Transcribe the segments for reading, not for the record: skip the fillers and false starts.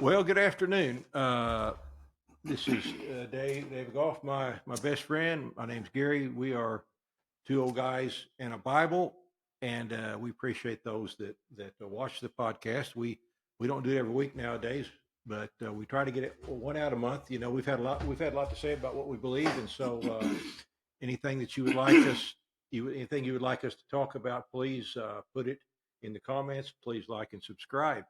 Well, good afternoon. This is David Goff, my best friend. My name's Gary. We are two old guys and a Bible, and we appreciate those that watch the podcast. We don't do it every week nowadays, but we try to get it one out a month. You know, we've had a lot to say about what we believe, and so anything that you would like us, anything you would like us to talk about, please put it in the comments. Please like and subscribe.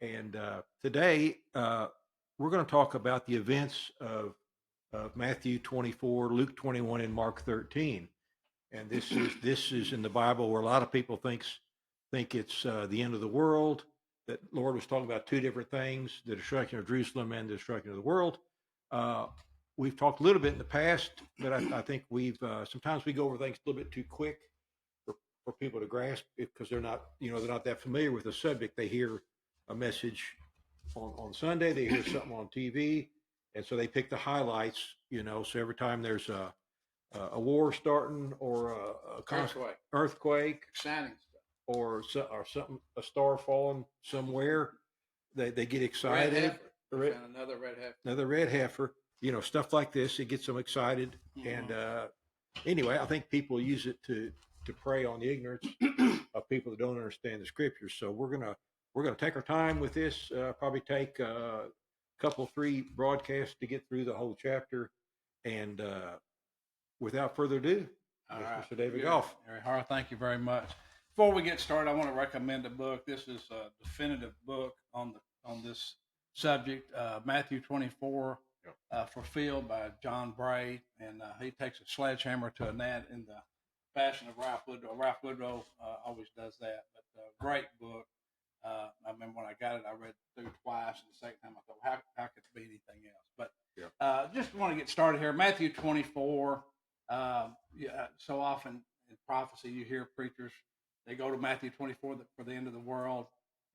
And today we're going to talk about the events of Matthew 24, Luke 21, and Mark 13. And this is in the Bible where a lot of people think it's the end of the world. That Lord was talking about two different things: the destruction of Jerusalem and the destruction of the world. Uh, we've talked a little bit in the past, but I think we've sometimes we go over things a little bit too quick for, for people to grasp because they're not that familiar with the subject. They hear a message on Sunday, they hear something on TV, and so they pick the highlights. So every time there's a war starting or a earthquake Exciting stuff. or something, a star falling somewhere, they get Red excited. heifer. Found another red heifer. Another red heifer, stuff like this. It gets them excited. And anyway, I think people use it to prey on the ignorance of people that don't understand the scriptures. So we're gonna take our time with this. Probably take a couple, three broadcasts to get through the whole chapter. And without further ado, All right. Mr. David Good. Goff. All right, thank you very much. Before we get started, I want to recommend a book. This is a definitive book on this subject, Matthew 24, Fulfilled by John Bray, and he takes a sledgehammer to a gnat in the fashion of Ralph Woodrow. Ralph Woodrow always does that, but great book. I remember when I got it, I read it through twice, and the second time I thought, how could it be anything else? But just want to get started here. Matthew 24. So often in prophecy, you hear preachers, they go to Matthew 24 for the end of the world,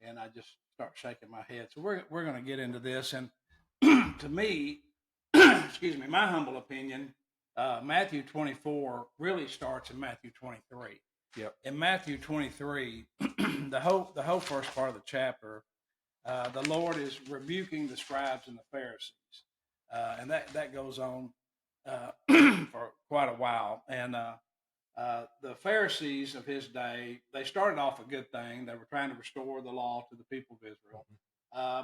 and I just start shaking my head. So we're going to get into this. And to me, excuse me, my humble opinion, Matthew 24 really starts in Matthew 23. Yep. In Matthew 23, the whole first part of the chapter, the Lord is rebuking the scribes and the Pharisees, and that goes on for quite a while. And the Pharisees of his day, they started off a good thing. They were trying to restore the law to the people of Israel,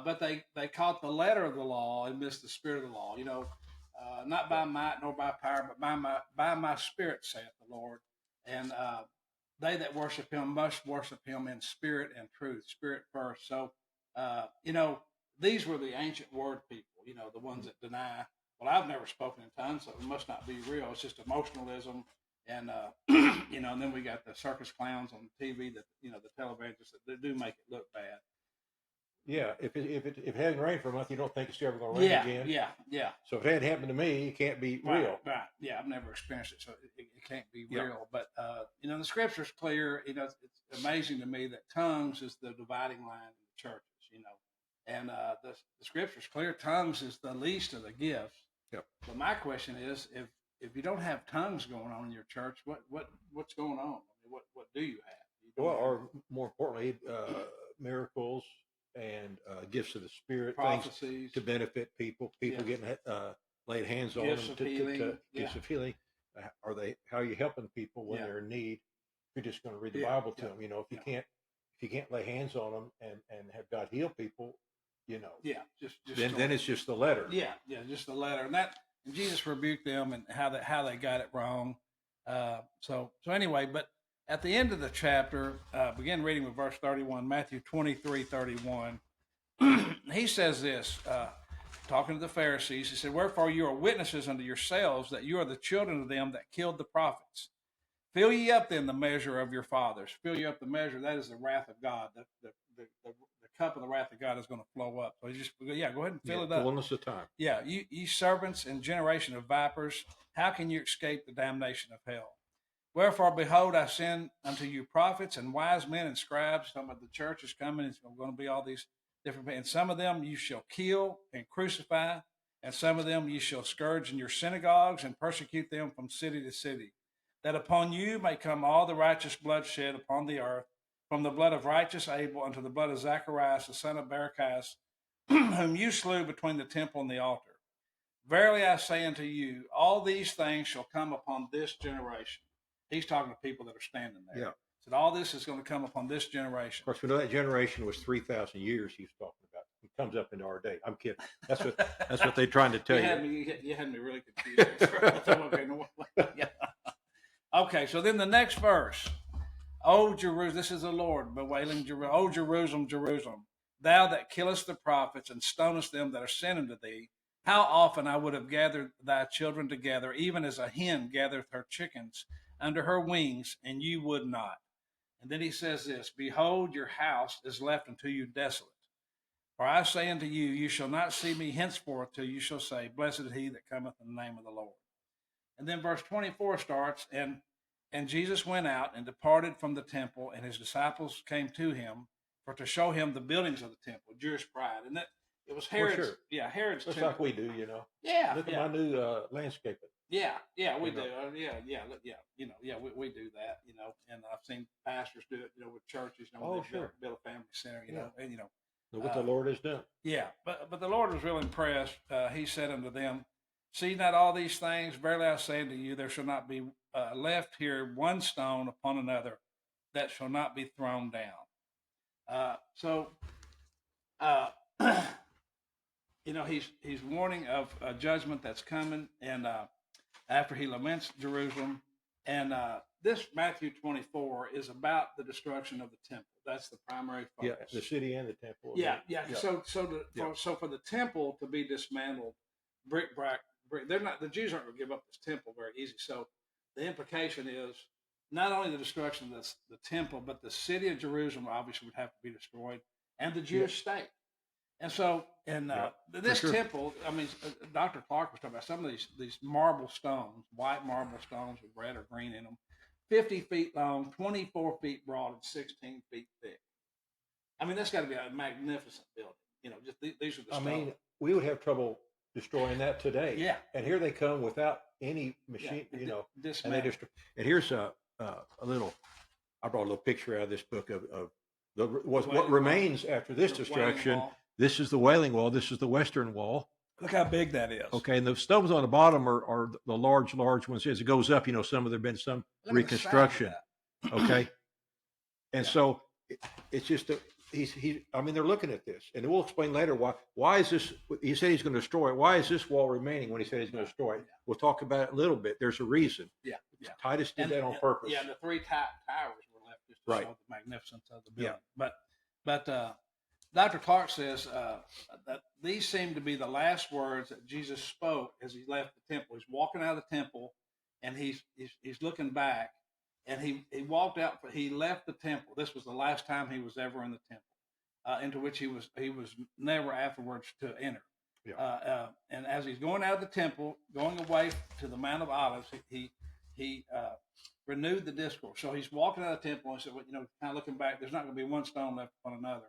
but they caught the letter of the law and missed the spirit of the law. Not by might nor by power, but by my spirit, saith the Lord. And they that worship him must worship him in spirit and truth, spirit first. So, these were the ancient word people, the ones that deny, well, I've never spoken in tongues, so it must not be real. It's just emotionalism. And, and then we got the circus clowns on TV that, the televangelists that do make it look bad. Yeah, if it hadn't rained for a month, you don't think it's ever going to rain again. Yeah. So if it hadn't happened to me, it can't be real. Right. Yeah, I've never experienced it, so it can't be real. But the scripture's clear. It's amazing to me that tongues is the dividing line in the churches. And the scripture's clear. Tongues is the least of the gifts. Yep. But my question is, if you don't have tongues going on in your church, what's going on? I mean, what do you have? Or more importantly, miracles and gifts of the Spirit, prophecies, things to benefit people. People getting laid hands on gifts them of healing. gifts of healing. How are you helping people when they're in need? You're just going to read the Bible to them. If you can't lay hands on them and have God heal people, then it's just the letter. Just the letter. And Jesus rebuked them and how they got it wrong. So anyway, but at the end of the chapter, begin reading with verse 31, Matthew 23:31. He says this, talking to the Pharisees. He said, "Wherefore you are witnesses unto yourselves that you are the children of them that killed the prophets. Fill ye up then the measure of your fathers." Fill ye up the measure. That is the wrath of God. The cup of the wrath of God is going to flow up. So he just, go ahead and fill it up. Fullness of time. Yeah, ye servants and generation of vipers, how can you escape the damnation of hell? Wherefore, behold, I send unto you prophets and wise men and scribes. Talking about the church is coming. It's going to be all these different, and some of them you shall kill and crucify, and some of them you shall scourge in your synagogues and persecute them from city to city, that upon you may come all the righteous blood shed upon the earth, from the blood of righteous Abel unto the blood of Zacharias, the son of Barachias, whom you slew between the temple and the altar. Verily I say unto you, all these things shall come upon this generation. He's talking to people that are standing there. Yeah. Said all this is going to come upon this generation. Of course, we know that generation was 3,000 years he was talking about. It comes up into our day. I'm kidding. That's what they're trying to tell you. You had me really confused. Okay, no, yeah. Okay, so then the next verse. O Jerusalem, this is the Lord bewailing Jerusalem. O Jerusalem, Jerusalem, thou that killest the prophets and stonest them that are sent unto thee, how often I would have gathered thy children together, even as a hen gathereth her chickens under her wings, and you would not. And then he says this, behold, your house is left unto you desolate. For I say unto you, you shall not see me henceforth till you shall say, blessed is he that cometh in the name of the Lord. And then verse 24 starts, and Jesus went out and departed from the temple, and his disciples came to him for to show him the buildings of the temple, Jewish pride. And that it was Herod's, sure. Herod's Just temple. like we do, Yeah. Look at my new landscaping. Yeah, we You do. know. We do that, and I've seen pastors do it, with churches, Oh, they sure. build a family center, and Look what the Lord has done. yeah, but the Lord was real impressed. He said unto them, see not all these things? Verily I say unto you, there shall not be left here one stone upon another that shall not be thrown down. He's warning of a judgment that's coming, and after he laments Jerusalem, and this Matthew 24 is about the destruction of the temple. That's the primary focus. Yeah, the city and the temple. Yeah. So for the temple to be dismantled, brick. The Jews aren't going to give up this temple very easy. So the implication is not only the destruction of the temple, but the city of Jerusalem obviously would have to be destroyed, and the Jewish state. And so, this sure. temple, Dr. Clark was talking about some of these marble stones, white marble stones with red or green in them, 50 feet long, 24 feet broad, and 16 feet thick. That's got to be a magnificent building. Just these are the stones. We would have trouble destroying that today. Yeah. And here they come without any machine, and they just. And here's a little. I brought a little picture out of this book of what remains after this destruction. This is the Wailing Wall. This is the Western Wall. Look how big that is. Okay, and the stones on the bottom are the large ones. As it goes up, some of there been some reconstruction. Okay, and so it's just they're looking at this, and we'll explain later why is this. He said he's going to destroy it. Why is this wall remaining when he said he's going to destroy it? We'll talk about it a little bit. There's a reason. Yeah. Titus did that on purpose. Yeah, the three towers were left just to show the magnificence of the building. Yeah. But Dr. Clark says that these seem to be the last words that Jesus spoke as he left the temple. He's walking out of the temple, and he's looking back, and he walked out. He left the temple. This was the last time he was ever in the temple, into which he was never afterwards to enter. Yeah. And as he's going out of the temple, going away to the Mount of Olives, he renewed the discourse. So he's walking out of the temple and said, kind of looking back, there's not going to be one stone left upon another.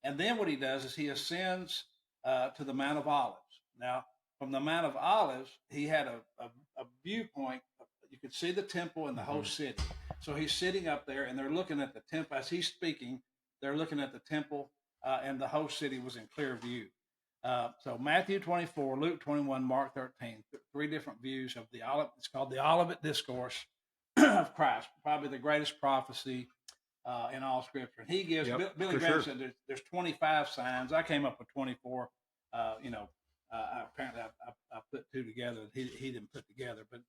And then what he does is he ascends to the Mount of Olives. Now, from the Mount of Olives, he had a viewpoint. You could see the temple and the whole city. So he's sitting up there, and they're looking at the temple. As he's speaking, they're looking at the temple, and the whole city was in clear view. So Matthew 24, Luke 21, Mark 13, three different views of the Olivet. It's called the Olivet Discourse of Christ, probably the greatest prophecy in all Scripture. And he gives, Billy Graham said there's 25 signs. I came up with 24. Apparently I put two together that he didn't put together, but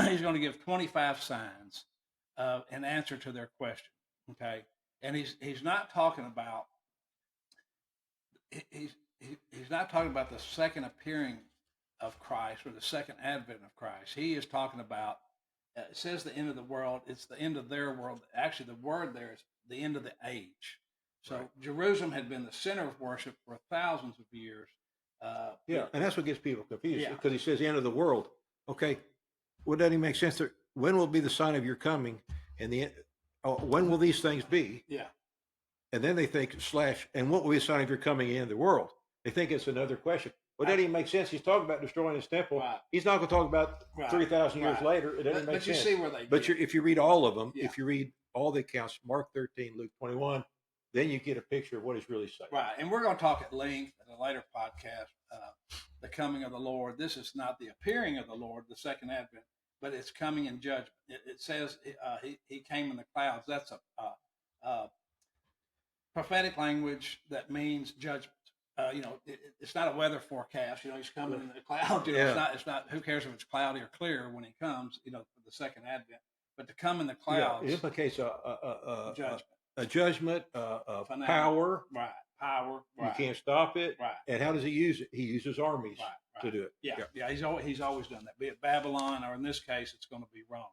he's going to give 25 signs in answer to their question. Okay. And he's not talking about, he's not talking about the second appearing of Christ or the second advent of Christ. He is talking about, it says the end of the world. It's the end of their world. Actually, the word there is the end of the age. So Jerusalem had been the center of worship for thousands of years. And that's what gets people confused because he says the end of the world. Okay, well, doesn't it make sense? When will be the sign of your coming? And when will these things be? Yeah. And then they think and what will be the sign of your coming in the world? They think it's another question. Well, that doesn't even make sense. He's talking about destroying his temple. Right. He's not going to talk about 3,000 years later. It doesn't make sense. But you see where they But if you read all of them, if you read all the accounts, Mark 13, Luke 21, then you get a picture of what he's really saying. Right. And we're going to talk at length in a later podcast, the coming of the Lord. This is not the appearing of the Lord, the second advent, but it's coming in judgment. It says he came in the clouds. That's a prophetic language that means judgment. It's not a weather forecast. He's coming in the cloud. It's not. Who cares if it's cloudy or clear when he comes? For the second advent. But to come in the clouds, it implicates judgment, a judgment, of Finale. power. Right? Power. Right. You can't stop it. Right. And how does he use it? He uses armies to do it. Yeah. He's always done that. Be it Babylon, or in this case, it's going to be Rome.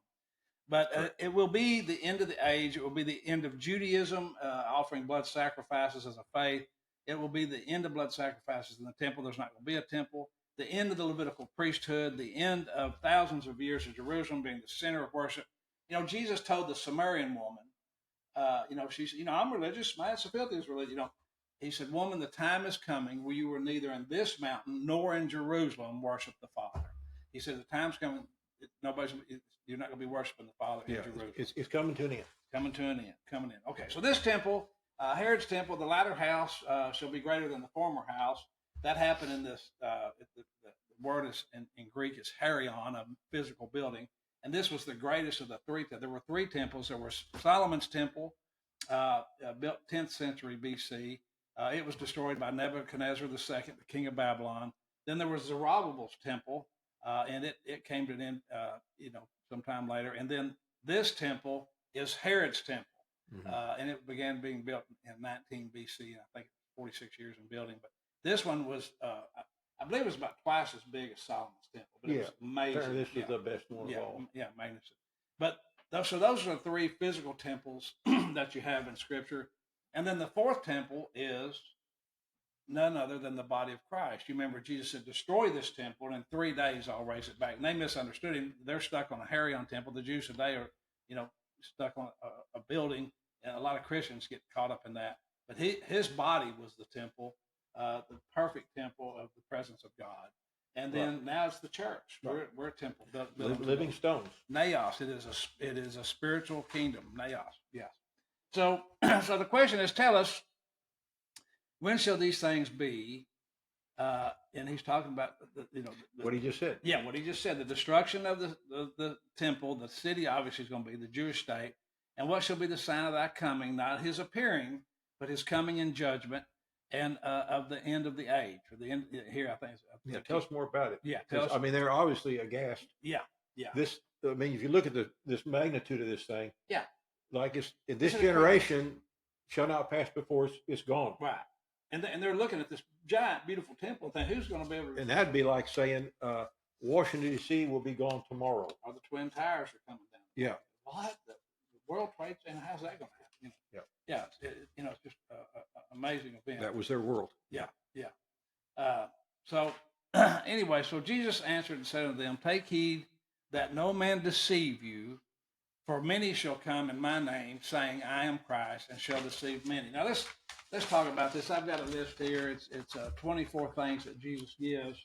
But it will be the end of the age. It will be the end of Judaism, offering blood sacrifices as a faith. It will be the end of blood sacrifices in the temple. There's not going to be a temple. The end of the Levitical priesthood. The end of thousands of years of Jerusalem being the center of worship. Jesus told the Sumerian woman, she's, I'm religious. My filthy is religion. He said, woman, the time is coming where you will neither in this mountain nor in Jerusalem worship the Father. He said, the time's coming. You're not going to be worshiping the Father in Jerusalem. It's coming to an end. Coming in. Okay, so this temple, Herod's temple, the latter house shall be greater than the former house. That happened in this, the word is in Greek is Herion, a physical building. And this was the greatest of the three. There were three temples. There was Solomon's temple, built 10th century BC. It was destroyed by Nebuchadnezzar II, the king of Babylon. Then there was Zerubbabel's temple, and it came to an end, sometime later. And then this temple is Herod's temple, and it began being built in 19 BC. And I think 46 years in building. But this one was, I believe, it was about twice as big as Solomon's temple. But it was amazing. This is the best one of all. Yeah, magnificent. But those are the three physical temples that you have in Scripture. And then the fourth temple is none other than the body of Christ. You remember Jesus said, destroy this temple, and in 3 days I'll raise it back. And they misunderstood him. They're stuck on a Herion temple. The Jews today are, stuck on a building, and a lot of Christians get caught up in that. But his body was the temple, the perfect temple of the presence of God. And then now it's the church. We're a temple. Living stones. Naos. It is a spiritual kingdom. Naos. Yes. So the question is, tell us, when shall these things be? And he's talking about what he just said. Yeah, what he just said. The destruction of the temple, the city obviously is going to be the Jewish state. And what shall be the sign of thy coming? Not his appearing, but his coming in judgment, and of the end of the age. Or the end here, I think. Tell us more about it. Yeah, tell us. I mean, they're obviously aghast. Yeah. If you look at this magnitude of this thing. Yeah. Like this generation shall not pass before it's gone. Right. And they're looking at this giant, beautiful temple and think, who's going to be able to... And that'd be like saying Washington, D.C. will be gone tomorrow. Or the Twin Towers are coming down. Yeah. What? The World Trade Center, how's that going to happen? Yeah. It's just an amazing event. That was their world. Yeah. Anyway, so Jesus answered and said unto them, take heed that no man deceive you, for many shall come in my name, saying, I am Christ, and shall deceive many. Now let's talk about this. I've got a list here. It's 24 things that Jesus gives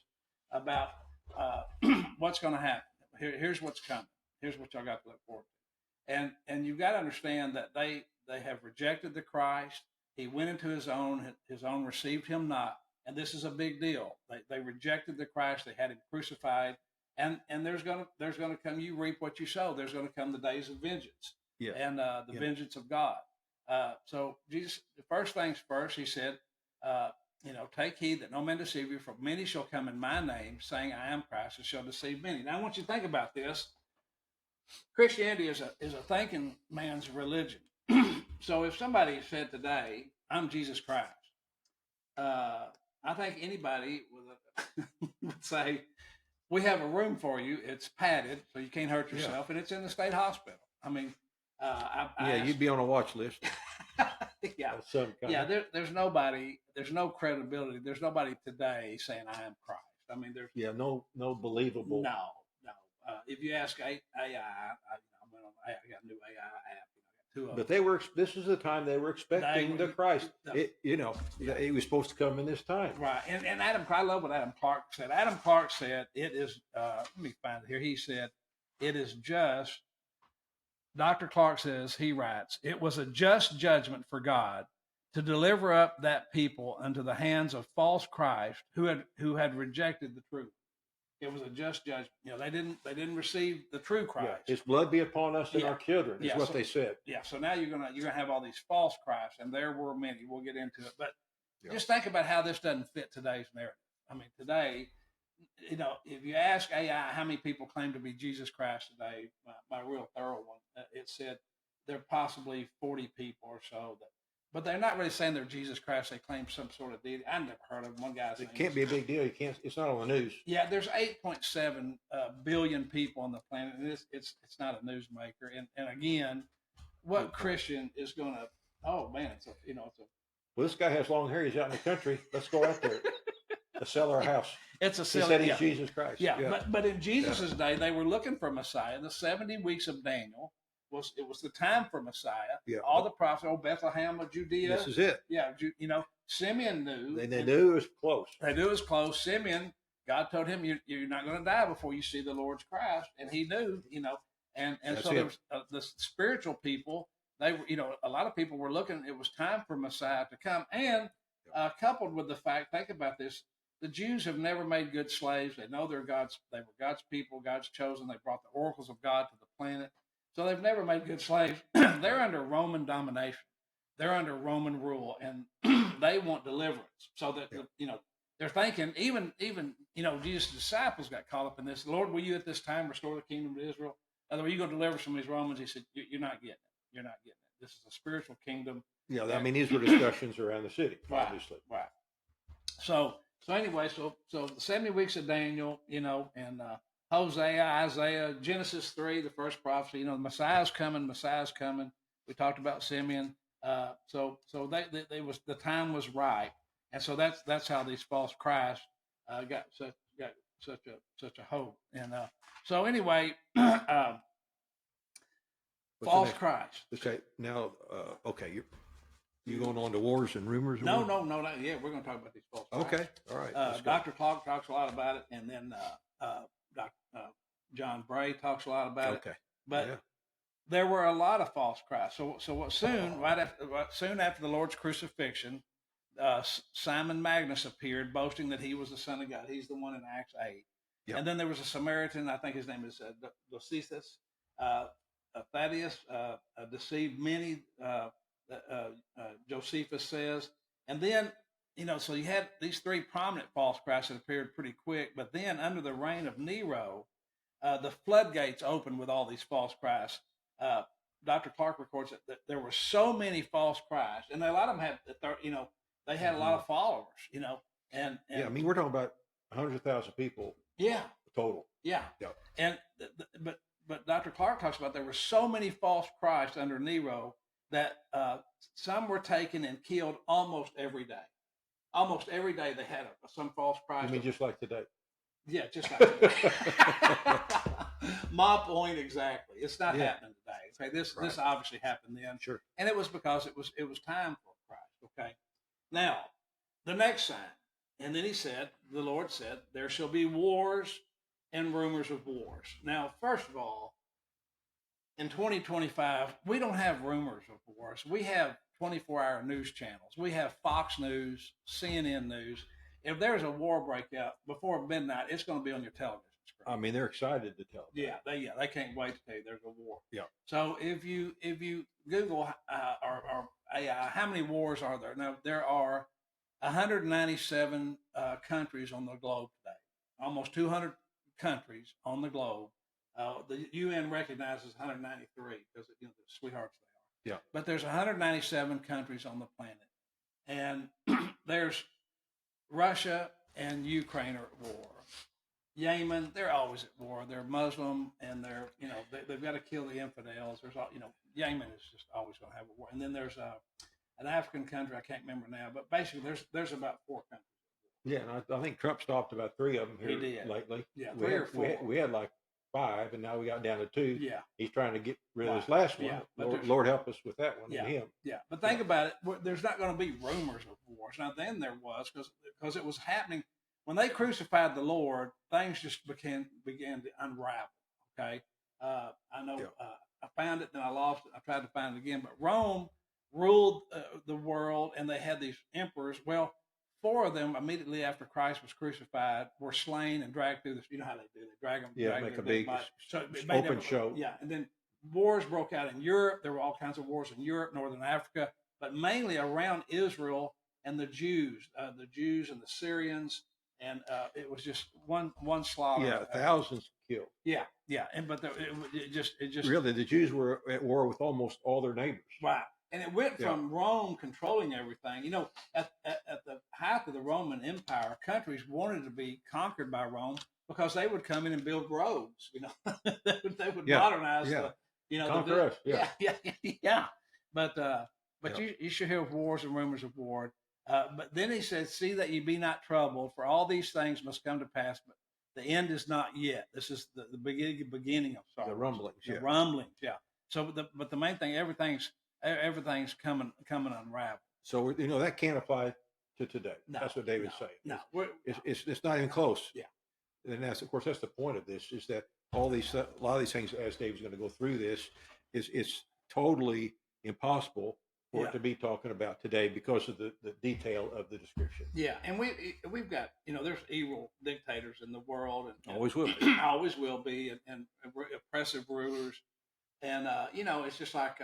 about what's going to happen. Here's what's coming. Here's what y'all got to look forward to. And you've got to understand that they have rejected the Christ. He went into his own received him not. And this is a big deal. They rejected the Christ. They had him crucified. And there's gonna come, you reap what you sow. There's gonna come the days of vengeance, and the vengeance of God. So Jesus, the first things first, he said, take heed that no man deceive you, for many shall come in my name, saying, I am Christ, and shall deceive many. Now I want you to think about this. Christianity is a thinking man's religion. So if somebody said today, I'm Jesus Christ, I think anybody would say, we have a room for you. It's padded, so you can't hurt yourself, and it's in the state hospital. I mean, you'd be on a watch list. Yeah, of some kind. There's nobody. There's no credibility. There's nobody today saying I am Christ. I mean, there's no believable. No. If you ask AI, I got a new AI app. But this is the time they were expecting the Christ. He was supposed to come in this time. Right. And I love what Adam Clark said. Adam Clark said, it is, let me find it here. He said, it is just, Dr. Clark says, he writes, it was a just judgment for God to deliver up that people unto the hands of false Christ who had rejected the truth. It was a just judgment. They didn't receive the true Yeah. Christ. His blood be upon us and Yeah. our children, is Yeah, what so- they said. Yeah, so now you're gonna have all these false Christs, and there were many. We'll get into it, but Yeah. just think about how this doesn't fit today's narrative. I mean, today, if you ask AI how many people claim to be Jesus Christ today, my real thorough one, it said there are possibly 40 people or so but they're not really saying they're Jesus Christ. They claim some sort of deity. I never heard of them. One guy saying It can't be a big deal. You can't. It's not on the news. yeah, there's 8.7 billion people on the planet, and it's not a newsmaker. And again, what Christian is going to? Oh man, it's a. Well, this guy has long hair. He's out in the country. Let's go out there to sell our house. It's a He silly. said he's Yeah, Jesus Christ. yeah. But in Jesus' day, they were looking for Messiah. The 70 weeks of Daniel was the time for Messiah. Yeah. All the prophets, Bethlehem of Judea. This is it. Yeah, Simeon knew. They knew it was close. They knew it was close. Simeon, God told him, "You're not going to die before you see the Lord's Christ," and he knew, and That's so it. there was the spiritual people. They were, a lot of people were looking. It was time for Messiah to come, and coupled with the fact, think about this: the Jews have never made good slaves. They know they're God's. They were God's people, God's chosen. They brought the oracles of God to the planet, so they've never made good slaves. They're under Roman domination. They're under Roman rule, and they want deliverance. So that they're thinking. Even Jesus' disciples got caught up in this. Lord, will you at this time restore the kingdom to Israel? Are you going to deliver some of these Romans? He said, "You're not getting it. You're not getting it. This is a spiritual kingdom." Yeah, I mean, these were discussions around the city, obviously. Right. So anyway, so the 70 weeks of Daniel, and Hosea, Isaiah, Genesis 3, the first prophecy, the Messiah's coming. We talked about Simeon. So they was the time was right, and so that's how these false Christs got such a hope. And so anyway, What's the false next? Christ. Okay, now, okay, you going on to wars and rumors? No. Yeah, we're going to talk about these false Christs. Okay, all right. let's go. Dr. Clark talks a lot about it, and then Dr. John Bray talks a lot about it. Okay. But Yeah. there were a lot of false Christs. So what soon after the Lord's crucifixion, Simon Magus appeared, boasting that he was the Son of God. He's the one in Acts 8. Yep. And then there was a Samaritan. I think his name is Josephus. Thaddeus deceived many. Josephus says, and then so you had these three prominent false Christs that appeared pretty quick. But then under the reign of Nero, the floodgates opened with all these false Christs. Dr. Clark records that there were so many false Christs, and a lot of them had, they had a lot of followers, and Yeah, I mean, we're talking about 100,000 people yeah, total. yeah, Yeah. and but Dr. Clark talks about there were so many false Christs under Nero that some were taken and killed almost every day. Almost every day they had some false Christ. I mean, just like today. Yeah, just like that. My point exactly. It's not happening today. Okay, this obviously happened then. Sure. And it was because it was time for Christ. Okay. Now, the next sign, and then the Lord said, there shall be wars and rumors of wars. Now, first of all, in 2025, we don't have rumors of wars. We have 24-hour news channels. We have Fox News, CNN News. If there's a war breakout before midnight, it's going to be on your television screen. I mean, they're excited to tell. They can't wait to tell you there's a war. Yeah. So if you Google or AI, how many wars are there? Now there are 197 countries on the globe today. Almost 200 countries on the globe. The UN recognizes 193 because the sweethearts they are. Yeah. But there's 197 countries on the planet, and there's Russia and Ukraine are at war. Yemen, they're always at war. They're Muslim, and they've got to kill the infidels. There's Yemen is just always going to have a war. And then there's an African country I can't remember now, but basically there's about 4 countries. Yeah, and I think Trump stopped about 3 of them here He did. lately. Yeah, we 3 had, or 4. We had like 5, and now we got down to 2. Yeah. He's trying to get rid of Right. this last one. Yeah, but Lord help us with that one Yeah. and him. Yeah, but think about it. There's not going to be rumors of wars. Now, then there was because it was happening when they crucified the Lord. Things just began to unravel. Okay, I know. Yeah. I found it, then I lost it. I tried to find it again, but Rome ruled the world, and they had these emperors. Well, four of them immediately after Christ was crucified were slain and dragged through this. You know how they do? They drag them, Yeah, drag make their a dead big body. So it made open them- show. Yeah, and then wars broke out in Europe. There were all kinds of wars in Europe, Northern Africa, but mainly around Israel and the Jews and the Syrians, and it was just one slaughter. Yeah, thousands killed. Yeah, yeah, and but it just Really, the Jews were at war with almost all their neighbors. right, and it went Yeah. from Rome controlling everything. You know, at the height of the Roman Empire, countries wanted to be conquered by Rome because they would come in and build roads. You know, they would Yeah, modernize yeah. the, you know, Conquer us, yeah. yeah. But Yeah. you should hear of wars and rumors of war. But then he said, "See that you be not troubled, for all these things must come to pass, but the end is not yet." This is the beginning of sorrows. The rumblings, The yeah. rumblings, yeah. So, but the main thing, everything's coming unraveled. So that can't apply to today. No, That's what David's saying. No, It's not even close. Yeah. And that's the point of this, is that a lot of these things, as David's going to go through this, it's totally impossible for Yeah. it to be talking about today because of the detail of the description. yeah, and we've got, there's evil dictators in the world, and Always will be. always will be, and oppressive rulers, and it's just like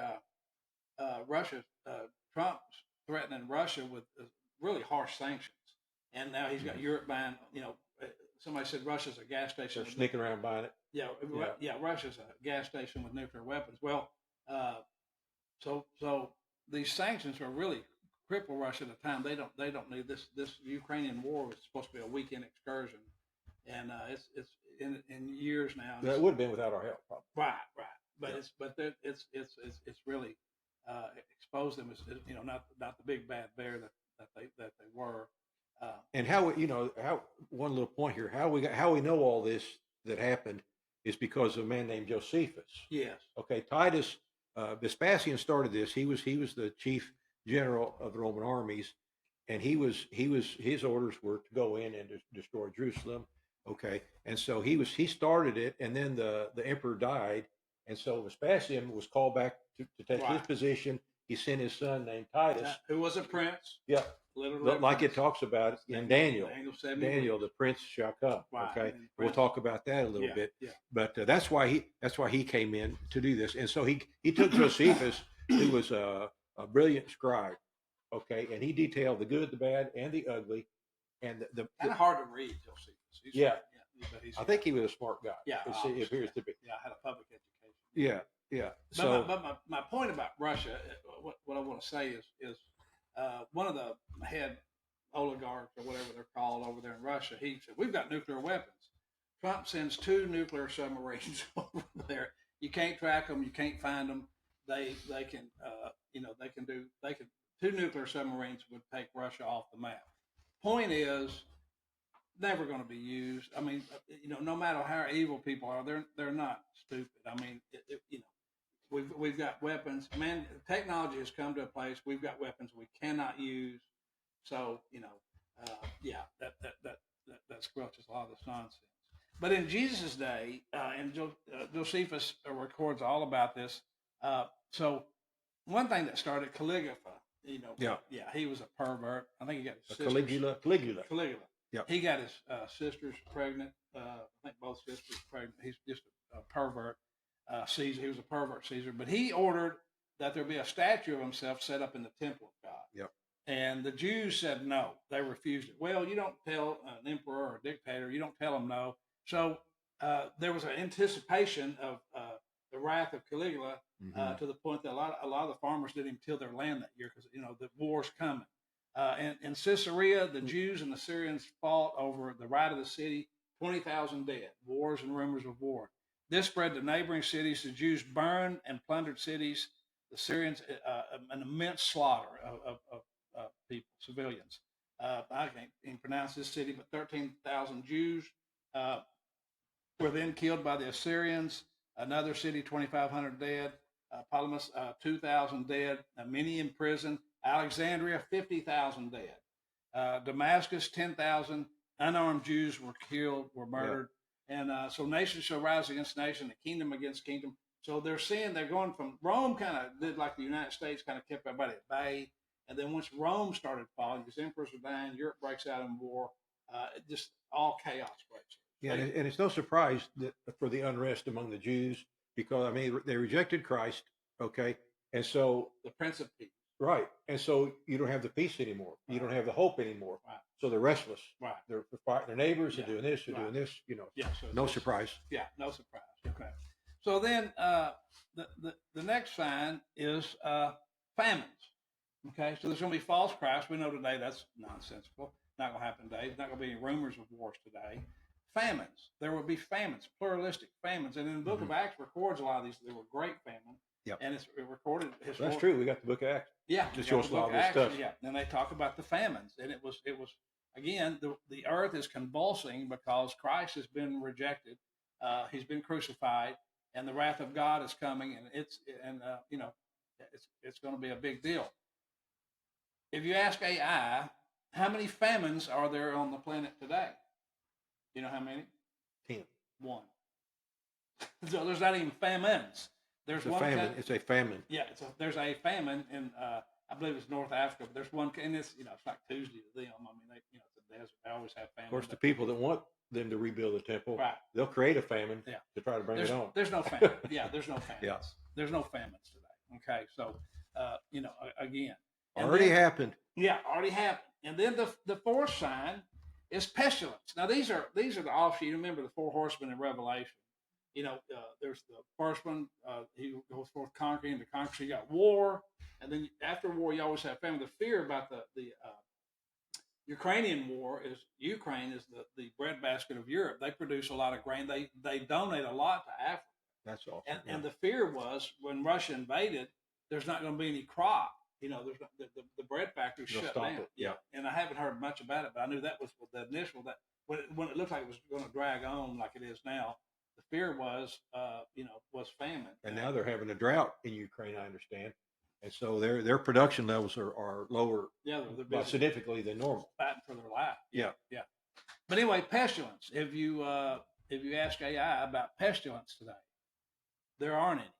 Russia. Trump's threatening Russia with really harsh sanctions, and now he's got Europe buying. Somebody said Russia's a gas station. They're sneaking around buying it. Yeah, Russia's a gas station with nuclear weapons. Well, so these sanctions are really cripple Russia at the time. They don't need this. This Ukrainian war was supposed to be a weekend excursion, and it's in years now. That would have been without our help, probably. Right. But Yeah. it's really exposed them as not the big bad bear that they were. And how one little point here, how we know all this that happened is because of a man named Josephus. Yes. Okay, Titus Vespasian started this. He was the chief general of the Roman armies, and his orders were to go in and destroy Jerusalem. Okay, and so he started it, and then the emperor died, and so Vespasian was called back to take his Right. position. He sent his son named Titus. Who was a prince? Yeah, Literally, like it talks about in Daniel. Daniel, The prince shall come. Right. Okay, And the we'll prince- talk about that a little Yeah, bit. yeah. But that's why he came in to do this, and so he took Josephus, who was a brilliant scribe. Okay, and he detailed the good, the bad, and the ugly, and Kind of hard to read, Josephus. Yeah. But he's, I think he was a smart guy. Yeah, it obviously. appears to be. Yeah, I had a public education. Yeah. But, So my point about Russia, what I want to say is one of the head oligarchs or whatever they're called over there in Russia, he said, "We've got nuclear weapons." Trump sends 2 nuclear submarines over there. You can't track them. You can't find them. They can 2 nuclear submarines would take Russia off the map. Point is, never going to be used. I mean, no matter how evil people are, they're not stupid. I mean, we've got weapons. Man, technology has come to a place. We've got weapons we cannot use. So that squelches a lot of this nonsense. But in Jesus' day, and Josephus records all about this. So one thing that started Caligula, he was a pervert. I think he got his sisters. Caligula. Yep. He got his sisters pregnant. I think both sisters pregnant. He's just a pervert. Caesar. He was a pervert Caesar, but he ordered that there be a statue of himself set up in the temple of God. Yep. And the Jews said no. They refused it. Well, you don't tell an emperor or a dictator. You don't tell them no. So there was an anticipation of the wrath of Caligula to the point that a lot of the farmers didn't even till their land that year because the war's coming. And in Caesarea, the Jews and the Syrians fought over the right of the city. 20,000 dead. Wars and rumors of war. This spread to neighboring cities. The Jews burned and plundered cities. The Syrians, an immense slaughter of people, civilians. I can't even pronounce this city, but 13,000 Jews were then killed by the Assyrians. Another city, 2,500 dead. Ptolemais, 2,000 dead. Many in prison. Alexandria, 50,000 dead. Damascus, 10,000 unarmed Jews were killed, were murdered. And so nation shall rise against nation, a kingdom against kingdom. So they're seeing they're going from Rome kind of did like the United States kind of kept everybody at bay. And then once Rome started falling, because emperors are dying, Europe breaks out in war, it just all chaos breaks. Yeah, and it's no surprise that for the unrest among the Jews, because I mean they rejected Christ, okay, and so The Prince of Peace. right, and so you don't have the peace anymore, you don't have the hope anymore, Right. so they're restless, Right. they're fighting their neighbors, Yeah. they're doing this, they're Right. doing this, you know, Yeah. So no surprise. Yeah, no surprise. Okay. So then the next sign is famines. Okay, so there's going to be false Christ. We know today that's nonsensical. Not going to happen today. There's not going to be any rumors of wars today. Famines. There will be famines, pluralistic famines. And in the book of Acts records a lot of these. There were great famine. Yep. And it's recorded. That's true. We got the book of Acts. Yeah. Just shows a lot of this stuff. Yeah. And they talk about the famines. And it was again, the earth is convulsing because Christ has been rejected. He's been crucified, and the wrath of God is coming, and it's going to be a big deal. If you ask AI, how many famines are there on the planet today? You know how many? 10. 1. So there's not even famines. There's It's a one. famine. It's a famine. Yeah, there's a famine in I believe it's North Africa, but there's one, and it's it's like Tuesday to them. I mean, it's a desert. They always have famine. Of course, the people that want them to rebuild the temple, Right. they'll create a famine Yeah. to try to bring it on. There's no famine. Yeah, there's no famines. Yeah. There's no famines today. Okay, so again, and Already then- happened. Yeah, already happened. And then the fourth sign is pestilence. Now these are the offshoot. You remember the 4 horsemen in Revelation. There's the first one. He goes forth conquering. To conquer, so you got war, and then after war, you always have famine. The fear about the Ukrainian war is Ukraine is the breadbasket of Europe. They produce a lot of grain. They donate a lot to Africa. That's awesome. And the fear was when Russia invaded, there's not going to be any crop. There's not, the bread factory They'll shut stop down. it, yeah. And I haven't heard much about it, but I knew that was the initial that when it looked like it was going to drag on like it is now. The fear was famine. And now they're having a drought in Ukraine, I understand. And so their production levels are lower they're busy significantly than normal. fighting for their life. Yeah. But anyway, pestilence. If you ask AI about pestilence today, there aren't any.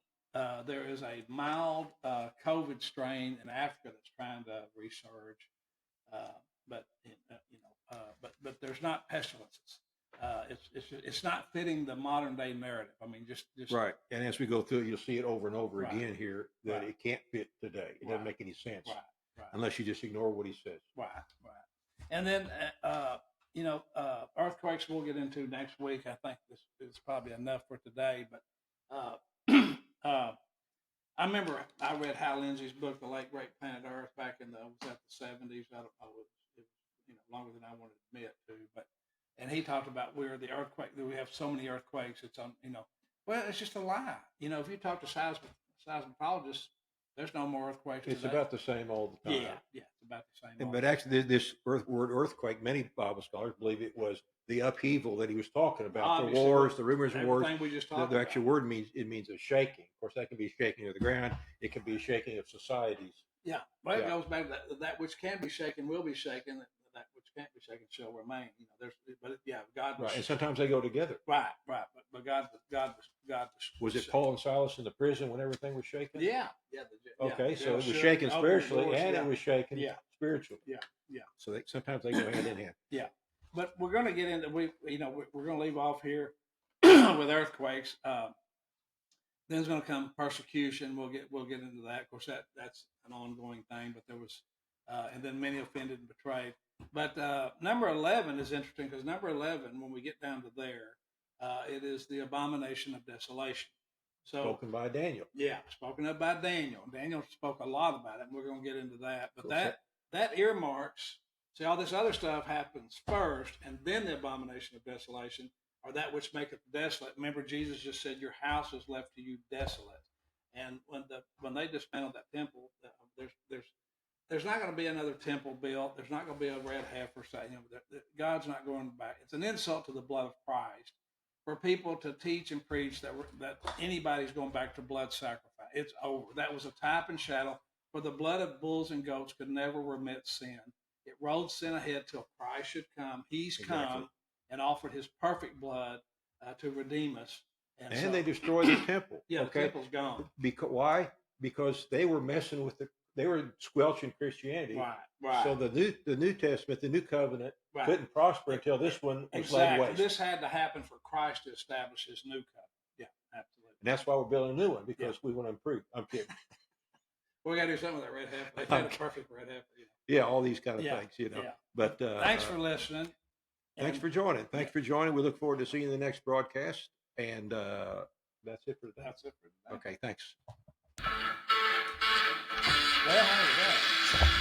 There is a mild COVID strain in Africa that's trying to resurge, but there's not pestilences. It's not fitting the modern day narrative. I mean, just Right. And as we go through it, you'll see it over and over Right. again here that Right. it can't fit today. It doesn't Right. make any sense Right. unless you just ignore what he says. Right. And then earthquakes we'll get into next week. I think this is probably enough for today. But I remember I read Hal Lindsey's book, The Late Great Planet Earth, back in the 70s. I don't know, it was longer than I want to admit to, and he talked about where the earthquake that we have so many earthquakes. It's well, it's just a lie. If you talk to seismologists, there's no more earthquakes. It's today. about the same all the time. Yeah, it's about the same. But actually, this word earthquake, many Bible scholars believe it was the upheaval that he was talking about. Obviously, the wars, the rumors of wars. Everything we just The talked actual about. word means a shaking. Of course, that can be shaking of the ground. It can be a shaking of societies. Yeah, well, it Yeah. goes back to that which can be shaken will be shaken. That which can't be shaken shall remain. God was Right. And sometimes they go together. right. But God Was it Paul and Silas in the prison when everything was shaking? Yeah. Okay, so it was Sure. shaken Open spiritually doors, and yeah. it was shaken Yeah. spiritually. Yeah. So sometimes they go hand in hand. But we're going to get into we're going to leave off here with earthquakes. Then there's going to come persecution. We'll get into that. Of course, that's an ongoing thing. But there was, and then many offended and betrayed. But number 11 is interesting because number 11, when we get down to there, it is the abomination of desolation. So Spoken by Daniel. yeah, spoken of by Daniel. Daniel spoke a lot about it, and we're going to get into that. But Cool. that earmarks. See, all this other stuff happens first, and then the abomination of desolation, or that which maketh desolate. Remember, Jesus just said, "Your house is left to you desolate." And when they dismantled that temple, there's not going to be another temple built. There's not going to be a red heifer. God's not going back. It's an insult to the blood of Christ for people to teach and preach that anybody's going back to blood sacrifice. It's over. That was a type and shadow, for the blood of bulls and goats could never remit sin. It rolled sin ahead till Christ should come. He's Exactly. come and offered his perfect blood to redeem us And they destroyed the temple. yeah, the Okay. temple's gone. Because why? Because they were messing with they were squelching Christianity. Right. So the New Testament, the New Covenant, Right. couldn't prosper until this one was laid Exactly. waste. This had to happen for Christ to establish His new covenant. Yeah, absolutely. And that's why we're building a new one, because we want to improve. I'm kidding. We got to do something with that red heifer. They've had a perfect red heifer. Yeah, all these kind of Yeah, things, you know. yeah. But Thanks for listening. thanks for joining. Thanks for joining. We look forward to seeing you in the next broadcast. And that's it for today. That's it for today. Okay, thanks. Well, how was that?